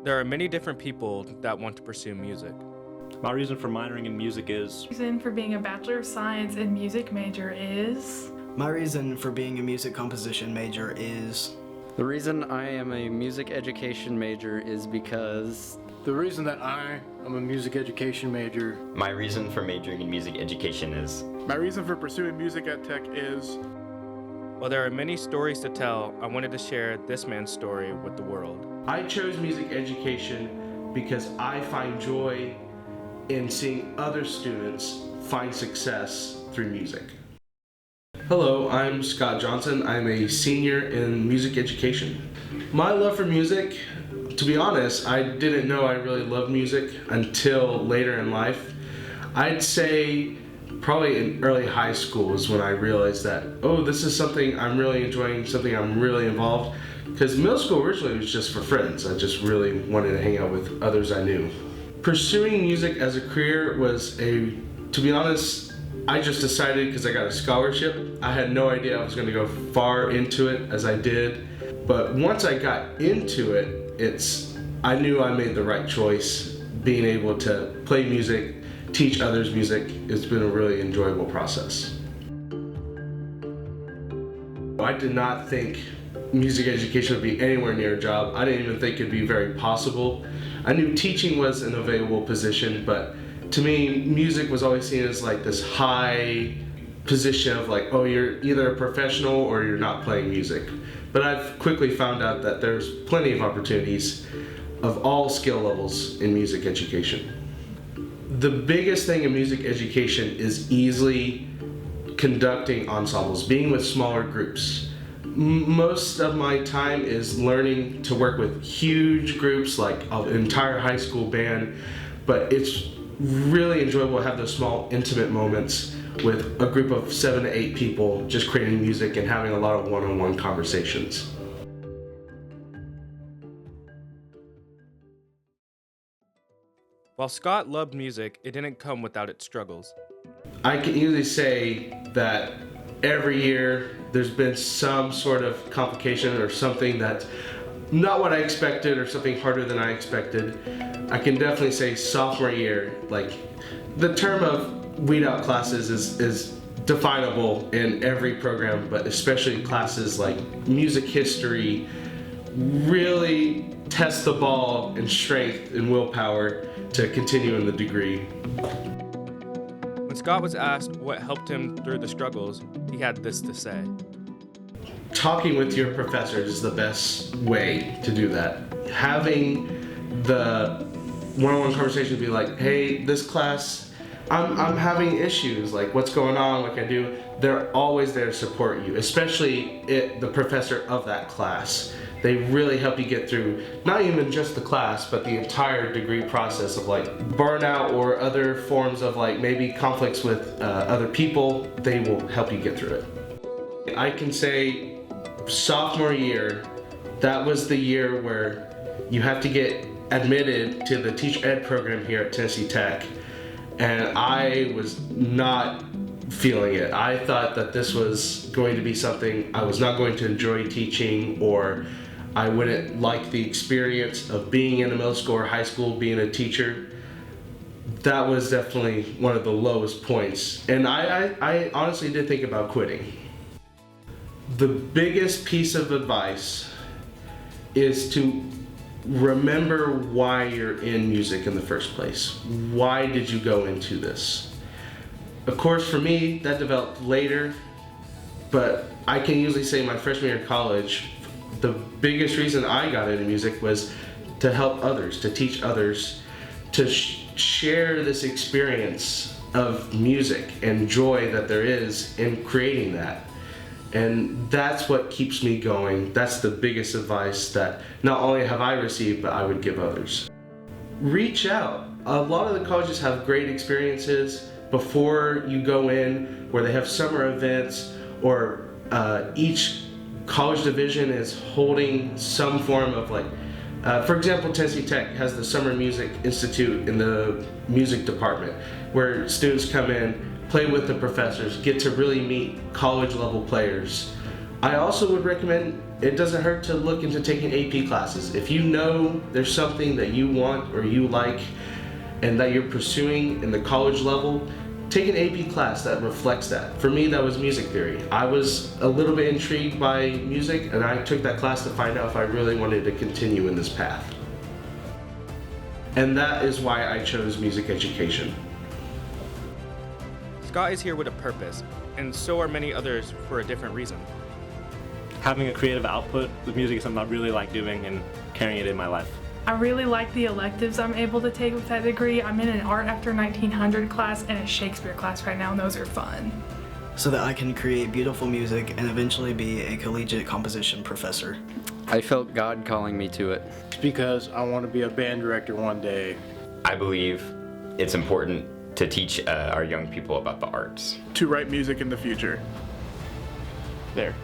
There are many different people that want to pursue music. My reason for minoring in music is Reason for being a Bachelor of Science in Music major is... My reason for being a music composition major is... The reason I am a music education major is because... The reason that I am a music education major... My reason for majoring in music education is... My reason for pursuing music ed tech is... While there are many stories to tell, I wanted to share this man's story with the world. I chose music education because I find joy in seeing other students find success through music. Hello, I'm Scott Johnson. I'm a senior in music education. My love for music, to be honest, I didn't know I really loved music until later in life. I'd say probably in early high school is when I realized that, oh, this is something I'm really enjoying, something I'm really involved. Because middle school originally was just for friends. I just really wanted to hang out with others I knew. Pursuing music as a career was to be honest, I just decided because I got a scholarship. I had no idea I was going to go far into it as I did. But once I got into it, I knew I made the right choice. Being able to play music, teach others music, it's been a really enjoyable process. I did not think music education would be anywhere near a job. I didn't even think it'd be very possible. I knew teaching was an available position, but to me, music was always seen as like this high position of like, oh, you're either a professional or you're not playing music. But I've quickly found out that there's plenty of opportunities of all skill levels in music education. The biggest thing in music education is easily conducting ensembles, being with smaller groups. Most of my time is learning to work with huge groups like an entire high school band, but it's really enjoyable to have those small intimate moments with a group of 7 to 8 people just creating music and having a lot of one-on-one conversations. While Scott loved music, it didn't come without its struggles. I can easily say that every year there's been some sort of complication or something that's not what I expected or something harder than I expected. I can definitely say sophomore year, like the term of weed out classes is definable in every program, but especially classes like music history really test the ball in strength and willpower to continue in the degree. When Scott was asked what helped him through the struggles, he had this to say. Talking with your professors is the best way to do that. Having the one-on-one conversation be like, hey, this class, I'm having issues, like what's going on, what can I do? They're always there to support you, especially the professor of that class. They really help you get through not even just the class, but the entire degree process of like burnout or other forms of like maybe conflicts with other people. They will help you get through it. I can say sophomore year, that was the year where you have to get admitted to the teacher ed program here at Tennessee Tech, and I was not feeling it. I thought that this was going to be something I was not going to enjoy teaching, or I wouldn't like the experience of being in a middle school or high school, being a teacher. That was definitely one of the lowest points, and I honestly did think about quitting. The biggest piece of advice is to remember why you're in music in the first place. Why did you go into this? Of course, for me, that developed later, but I can usually say my freshman year of college, the biggest reason I got into music was to help others, to teach others, to share this experience of music and joy that there is in creating that. And that's what keeps me going. That's the biggest advice that not only have I received, but I would give others. Reach out. A lot of the colleges have great experiences before you go in, where they have summer events, or each college division is holding some form of like, for example, Tennessee Tech has the Summer Music Institute in the music department, where students come in, play with the professors, get to really meet college level players. I also would recommend, it doesn't hurt to look into taking AP classes. If you know there's something that you want or you like and that you're pursuing in the college level, take an AP class that reflects that. For me, that was music theory. I was a little bit intrigued by music, and I took that class to find out if I really wanted to continue in this path. And that is why I chose music education. Scott is here with a purpose, and so are many others for a different reason. Having a creative output with music is something I really like doing and carrying it in my life. I really like the electives I'm able to take with that degree. I'm in an Art After 1900 class and a Shakespeare class right now, and those are fun. So that I can create beautiful music and eventually be a collegiate composition professor. I felt God calling me to it. It's because I want to be a band director one day. I believe it's important to teach our young people about the arts. To write music in the future. There.